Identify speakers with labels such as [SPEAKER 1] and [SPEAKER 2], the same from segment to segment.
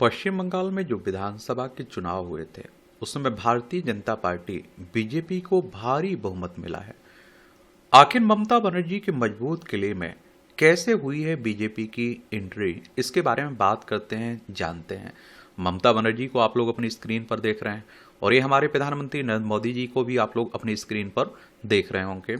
[SPEAKER 1] पश्चिम बंगाल में जो विधानसभा के चुनाव हुए थे उसमें भारतीय जनता पार्टी बीजेपी को भारी बहुमत मिला है। आखिर ममता बनर्जी के मजबूत किले में कैसे हुई है बीजेपी की एंट्री, इसके बारे में बात करते हैं, जानते हैं। ममता बनर्जी को आप लोग अपनी स्क्रीन पर देख रहे हैं और ये हमारे प्रधानमंत्री नरेंद्र मोदी जी को भी आप लोग अपनी स्क्रीन पर देख रहे होंगे।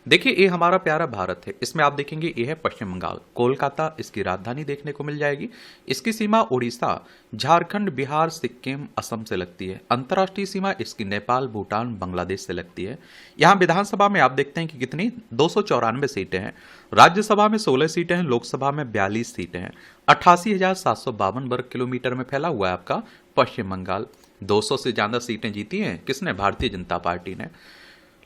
[SPEAKER 1] देखिए, ये हमारा प्यारा भारत है। इसमें आप देखेंगे ये है पश्चिम बंगाल, कोलकाता इसकी राजधानी देखने को मिल जाएगी। इसकी सीमा उड़ीसा, झारखंड, बिहार, सिक्किम, असम से लगती है। अंतर्राष्ट्रीय सीमा इसकी नेपाल, भूटान, बांग्लादेश से लगती है। यहाँ विधानसभा में आप देखते हैं कि कितनी 294 सीटें हैं। राज्यसभा में 16 सीटें हैं, लोकसभा में 42 सीटें हैं। 88,752 वर्ग किलोमीटर में फैला हुआ है आपका पश्चिम बंगाल। 200 से ज्यादा सीटें जीती हैं किसने? भारतीय जनता पार्टी ने।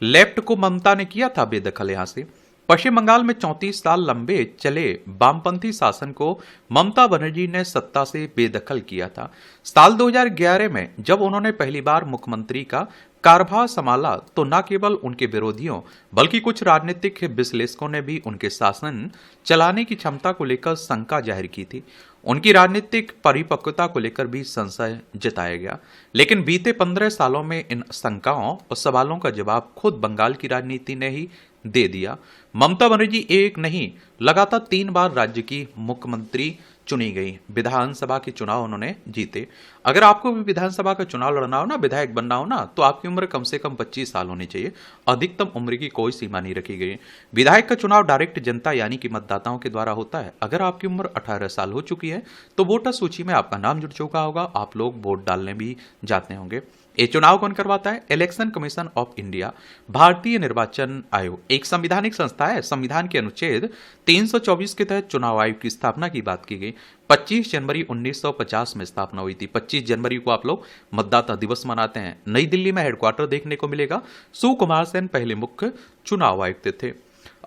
[SPEAKER 1] लेफ्ट को ममता ने किया था बेदखल। यहां से पश्चिम बंगाल में 34 साल लंबे चले वामपंथी शासन को ममता बनर्जी ने सत्ता से बेदखल किया था। साल 2011 में जब उन्होंने पहली बार मुख्यमंत्री का कार्यभार संभाला तो न केवल उनके विरोधियों बल्कि कुछ राजनीतिक विश्लेषकों ने भी उनके शासन चलाने की क्षमता को लेकर शंका जाहिर की थी। उनकी राजनीतिक परिपक्वता को लेकर भी संशय जताया गया। लेकिन बीते 15 सालों में इन शंकाओं और सवालों का जवाब खुद बंगाल की राजनीति ने ही दे दिया। ममता बनर्जी एक नहीं लगातार 3 बार राज्य की मुख्यमंत्री चुनी गई। विधानसभा के चुनाव उन्होंने जीते। अगर आपको भी विधानसभा का चुनाव लड़ना हो ना, विधायक बनना हो ना, तो आपकी उम्र कम से कम 25 साल होनी चाहिए। अधिकतम उम्र की कोई सीमा नहीं रखी गई। विधायक का चुनाव डायरेक्ट जनता यानी कि मतदाताओं के द्वारा होता है। अगर आपकी उम्र 18 साल हो चुकी है तो वोटर सूची में आपका नाम जुड़ चुका होगा, आप लोग वोट डालने भी जाते होंगे। ये चुनाव कौन करवाता है? इलेक्शन कमीशन ऑफ इंडिया, भारतीय निर्वाचन आयोग एक संवैधानिक संस्था है। संविधान के अनुच्छेद 324 के तहत चुनाव आयोग की स्थापना की बात की गई। 25 जनवरी 1950 में स्थापना हुई थी। 25 जनवरी को आप लोग मतदाता दिवस मनाते हैं। नई दिल्ली में हेडक्वार्टर देखने को मिलेगा। सुकुमार सेन पहले मुख्य चुनाव आयुक्त थे।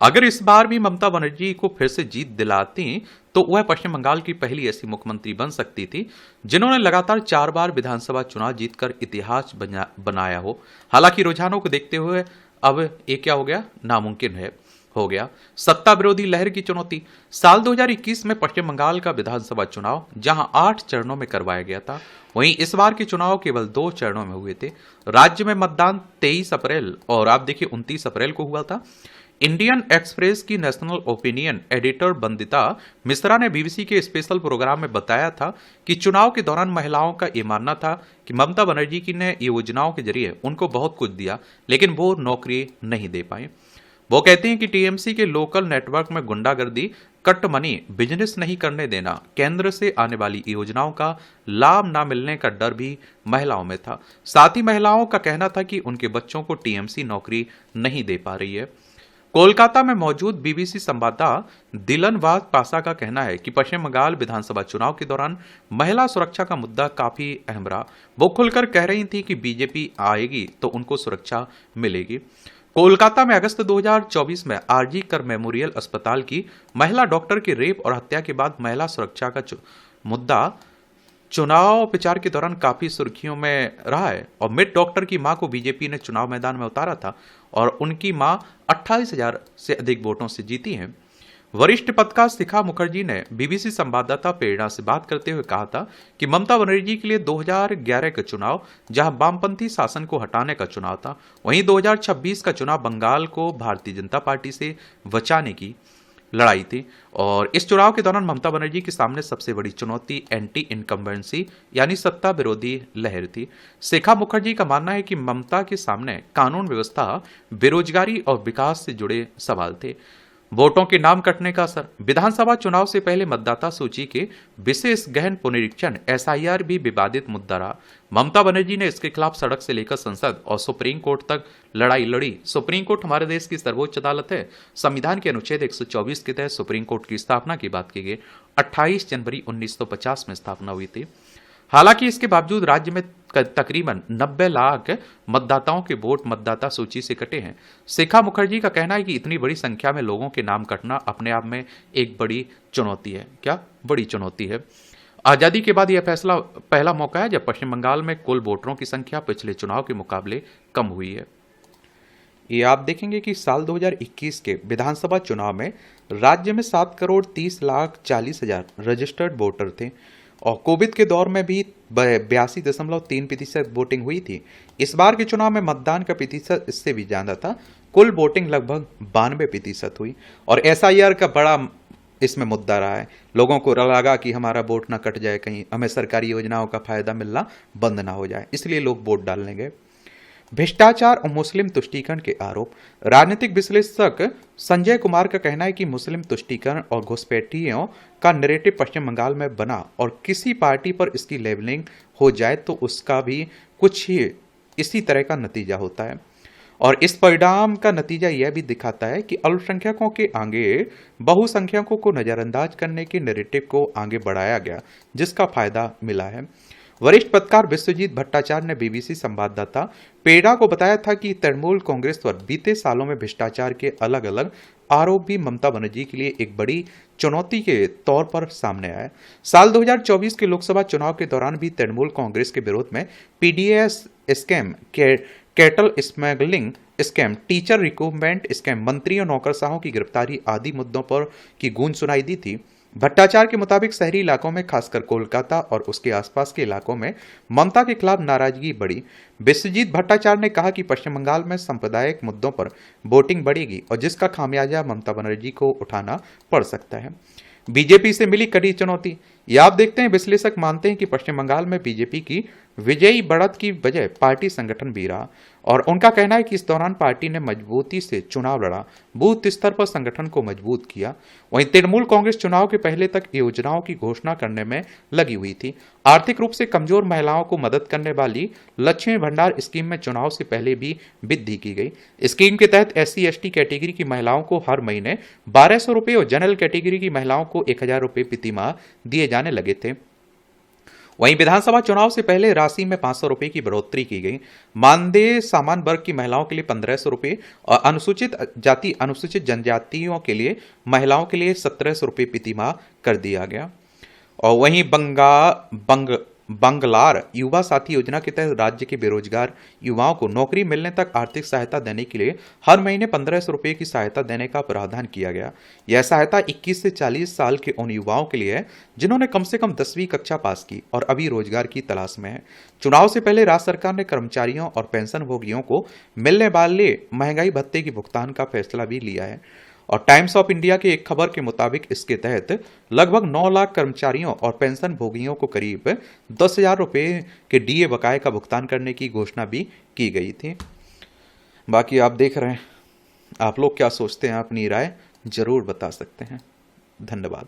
[SPEAKER 1] अगर इस बार भी ममता बनर्जी को फिर से जीत दिलाती तो वह पश्चिम बंगाल की पहली ऐसी मुख्यमंत्री बन सकती थी जिन्होंने लगातार 4 बार विधानसभा चुनाव जीतकर इतिहास बनाया हो। हालांकि रुझानों को देखते हुए अब ये क्या हो गया? नामुमकिन है हो गया। सत्ता विरोधी लहर की चुनौती। साल 2021 में पश्चिम बंगाल का विधानसभा चुनाव जहां 8 चरणों में करवाया गया था, वहीं इस बार के चुनाव केवल 2 चरणों में हुए थे। राज्य में मतदान 23 अप्रैल और आप देखिए 29 अप्रैल को हुआ था। इंडियन एक्सप्रेस की national opinion editor Bandita Mishra ने बीबीसी के स्पेशल प्रोग्राम में बताया था कि चुनाव के दौरान महिलाओं का यह मानना था कि ममता बनर्जी की ने योजनाओं के जरिए उनको बहुत कुछ दिया लेकिन वो नौकरी नहीं दे पाए। वो कहते हैं कि टीएमसी के लोकल नेटवर्क में गुंडागर्दी, कट मनी, बिजनेस नहीं करने देना, केंद्र से आने वाली योजनाओं का लाभ न मिलने का डर भी महिलाओं में था। साथ ही महिलाओं का कहना था कि उनके बच्चों को टीएमसी नौकरी नहीं दे पा रही है। कोलकाता में मौजूद बीबीसी संवाददाता दिलनवाज पासा का कहना है कि पश्चिम बंगाल विधानसभा चुनाव के दौरान महिला सुरक्षा का मुद्दा काफी अहम रहा। वो खुलकर कह रही थी कि बीजेपी आएगी तो उनको सुरक्षा मिलेगी। कोलकाता में अगस्त 2024 में आरजी कर मेमोरियल अस्पताल की महिला डॉक्टर की रेप और हत्या के बाद महिला सुरक्षा का मुद्दा चुनाव प्रचार के दौरान काफी सुर्खियों में रहा है और मृत डॉक्टर की मां को बीजेपी ने चुनाव मैदान में उतारा था और उनकी मां 28,000 से अधिक वोटों से जीती हैं। वरिष्ठ पत्रकार शिखा मुखर्जी ने बीबीसी संवाददाता प्रेरणा से बात करते हुए कहा था कि ममता बनर्जी के लिए 2011 का चुनाव जहां वामपंथी शासन को हटाने का चुनाव था, वहीं 2026 का चुनाव बंगाल को भारतीय जनता पार्टी से बचाने की लड़ाई थी। और इस चुनाव के दौरान ममता बनर्जी के सामने सबसे बड़ी चुनौती एंटी इनकम्बेंसी यानी सत्ता विरोधी लहर थी। शिखा मुखर्जी का मानना है कि ममता के सामने कानून व्यवस्था, बेरोजगारी और विकास से जुड़े सवाल थे। वोटों के नाम कटने का असर। विधानसभा चुनाव से पहले मतदाता सूची के विशेष गहन पुनरीक्षण एसआईआर भी विवादित मुद्दा रहा। ममता बनर्जी ने इसके खिलाफ सड़क से लेकर संसद और सुप्रीम कोर्ट तक लड़ाई लड़ी। सुप्रीम कोर्ट हमारे देश की सर्वोच्च अदालत है। संविधान के अनुच्छेद 124 के तहत सुप्रीम कोर्ट की स्थापना की बात की गई। 28 जनवरी 1950 में स्थापना हुई थी। हालांकि इसके बावजूद राज्य में तकरीबन 90 लाख मतदाताओं के वोट मतदाता सूची से कटे हैं। शिखा मुखर्जी का कहना है कि इतनी बड़ी संख्या में लोगों के नाम कटना अपने आप में एक बड़ी चुनौती है। क्या बड़ी चुनौती है? आजादी के बाद यह फैसला पहला मौका है जब पश्चिम बंगाल में कुल वोटरों की संख्या पिछले चुनाव के मुकाबले कम हुई है। ये आप देखेंगे कि साल 2021 के विधानसभा चुनाव में राज्य में 7 करोड़ 30 लाख 40 हजार रजिस्टर्ड वोटर थे। और कोविड के दौर में भी 82.3% वोटिंग हुई थी। इस बार के चुनाव में मतदान का प्रतिशत इससे भी ज्यादा था। कुल वोटिंग लगभग 92% हुई और एसआईआर का बड़ा इसमें मुद्दा रहा है। लोगों को लगा कि हमारा वोट ना कट जाए, कहीं हमें सरकारी योजनाओं का फायदा मिलना बंद ना हो जाए, इसलिए लोग वोट डालने गए। भ्रष्टाचार और मुस्लिम तुष्टीकरण के आरोप। राजनीतिक विश्लेषक संजय कुमार का कहना है कि मुस्लिम तुष्टीकरण और घुसपैठियों का नैरेटिव पश्चिम बंगाल में बना और किसी पार्टी पर इसकी लेबलिंग हो जाए तो उसका भी कुछ ही इसी तरह का नतीजा होता है। और इस परिणाम का नतीजा यह भी दिखाता है कि अल्पसंख्यकों के आगे बहुसंख्यकों को नजरअंदाज करने के नैरेटिव को आगे बढ़ाया गया, जिसका फायदा मिला है। वरिष्ठ पत्रकार विश्वजीत भट्टाचार्य ने बीबीसी संवाददाता पेड़ा को बताया था कि तृणमूल कांग्रेस पर बीते सालों में भ्रष्टाचार के अलग अलग आरोप भी ममता बनर्जी के लिए एक बड़ी चुनौती के तौर पर सामने आए। साल 2024 के लोकसभा चुनाव के दौरान भी तृणमूल कांग्रेस के विरोध में PDS scam, cattle smuggling scam, teacher recruitment scam, मंत्री और नौकरशाहों की गिरफ्तारी आदि मुद्दों पर की गूंज सुनाई दी थी। भट्टाचार्य के मुताबिक शहरी इलाकों में खासकर कोलकाता और उसके आसपास के इलाकों में ममता के खिलाफ नाराजगी बढ़ी। विश्वजीत भट्टाचार्य ने कहा कि पश्चिम बंगाल में सांप्रदायिक मुद्दों पर वोटिंग बढ़ेगी और जिसका खामियाजा ममता बनर्जी को उठाना पड़ सकता है। बीजेपी से मिली कड़ी चुनौती। यह आप देखते हैं, विश्लेषक मानते हैं कि पश्चिम बंगाल में बीजेपी की विजयी बढ़त की वजह पार्टी संगठन भी रहा और उनका कहना है कि इस दौरान पार्टी ने मजबूती से चुनाव लड़ा, बूथ स्तर पर संगठन को मजबूत किया। वहीं तृणमूल कांग्रेस चुनाव के पहले तक योजनाओं की घोषणा करने में लगी हुई थी। आर्थिक रूप से कमजोर महिलाओं को मदद करने वाली लक्ष्मी भंडार स्कीम में चुनाव से पहले भी वृद्धि की गई। स्कीम के तहत SC/ST कैटेगरी की महिलाओं को हर महीने 1200 रुपये और जनरल कैटेगरी की महिलाओं को 1000 रुपये प्रतिमाह दिए जाने लगे थे। वहीं विधानसभा चुनाव से पहले राशि में 500 रुपये की बढ़ोतरी की गई। मानदेय सामान्य वर्ग की महिलाओं के लिए 1500 रुपये और अनुसूचित जाति अनुसूचित जनजातियों के लिए महिलाओं के लिए 1700 रुपये प्रतिमाह कर दिया गया। और वहीं बंगलार युवा साथी योजना के तहत राज्य के बेरोजगार युवाओं को नौकरी मिलने तक आर्थिक सहायता देने के लिए हर महीने 1500 रुपये की सहायता देने का प्रावधान किया गया। यह सहायता 21 से 40 साल के उन युवाओं के लिए है जिन्होंने कम से कम 10वीं कक्षा पास की और अभी रोजगार की तलाश में है। चुनाव से पहले राज्य सरकार ने कर्मचारियों और पेंशन भोगियों को मिलने वाले महंगाई भत्ते के भुगतान का फैसला भी लिया है। और टाइम्स ऑफ इंडिया के एक खबर के मुताबिक इसके तहत लगभग 9 लाख कर्मचारियों और पेंशन भोगियों को करीब 10,000 रुपये के डीए बकाये का भुगतान करने की घोषणा भी की गई थी। बाकी आप देख रहे हैं, आप लोग क्या सोचते हैं, अपनी राय जरूर बता सकते हैं। धन्यवाद।